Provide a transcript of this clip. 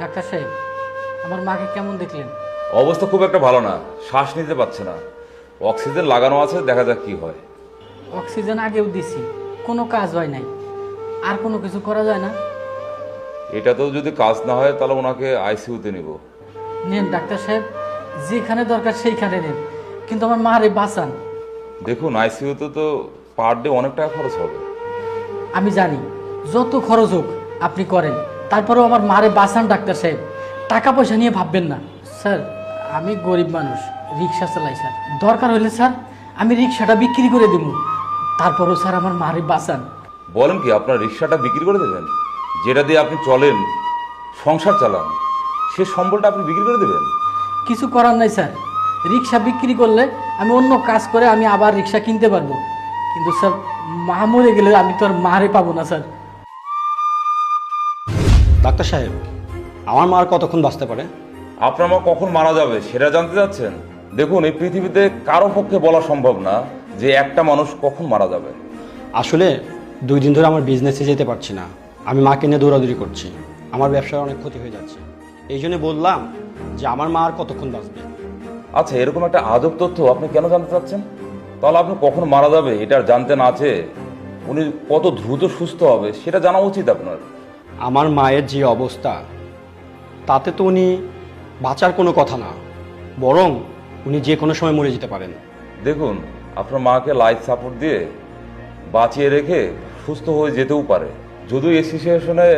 Doctor সাহেব, আমার মাকে কেমন দেখলেন? অবস্থা খুব একটা ভালো না, শ্বাস নিতে পারছে না। অক্সিজেন লাগানো আছে, দেখা যাক কি হয়। অক্সিজেন আগেও দিছি, কোনো কাজ হয় নাই। আর কোনো কিছু করা যায় না? এটা তো যদি কাজ না হয় তাহলে ওনাকে আইসিইউতে নিব। নেন ডাক্তার সাহেব, যেখানে দরকার সেইখানে নেন, কিন্তু আমার মারে বাঁচান। দেখুন, আইসিইউতে তো পার ডে অনেক টাকা খরচ হবে। আমি জানি যত খরচ হোক আপনি করেন, তারপরেও আমার মারে বাঁচান ডাক্তার সাহেব। টাকা পয়সা নিয়ে ভাববেন না স্যার। আমি গরিব মানুষ, রিক্সা চালাই স্যার। দরকার হলে স্যার আমি রিক্সাটা বিক্রি করে দেবো, তারপরেও স্যার আমার মারে বাঁচান। বলেন কি, আপনার রিক্সাটা বিক্রি করে দেবেন? যেটা দিয়ে আপনি চলেন, সংসার চালান, সে সম্বলটা আপনি বিক্রি করে দেবেন? কিছু করার নাই স্যার, রিক্সা বিক্রি করলে আমি অন্য কাজ করে আমি আবার রিক্সা কিনতে পারবো, কিন্তু স্যার মা মরে গেলে আমি তো আর মারে পাবো না স্যার। ডাক্তার সাহেব, আমার মা আর কতক্ষণ বাঁচতে পারে? আপনার মা কখন মারা যাবে সেটা জানতে চাচ্ছেন? দেখুন, এই পৃথিবীতে কারো পক্ষে বলা সম্ভব না যে একটা মানুষ কখন মারা যাবে। আসলে 2 দিন ধরে আমার বিজনেসে যেতে পারছি না। আমি মাকে নিয়ে দৌড়াদৌড়ি করছি, আমার ব্যবসার অনেক ক্ষতি হয়ে যাচ্ছে। এই জন্য বললাম যে আমার মা আর কতক্ষণ বাঁচবে। আচ্ছা, এরকম একটা আজব তথ্য আপনি কেন জানতে চাচ্ছেন? তাহলে আপনি কখন মারা যাবে এটা জানতে না আছে, উনি কত দ্রুত সুস্থ হবে সেটা জানা উচিত আপনার। আমার মায়ের যে অবস্থা, তাতে তো উনি বাঁচার কোনো কথা না, বরং উনি যে কোনো সময় মরে যেতে পারেন। দেখুন, আপনার মাকে লাইফ সাপোর্ট দিয়ে বাঁচিয়ে রেখে সুস্থ হয়ে যেতেও পারে। যদিও এই সিচুয়েশনে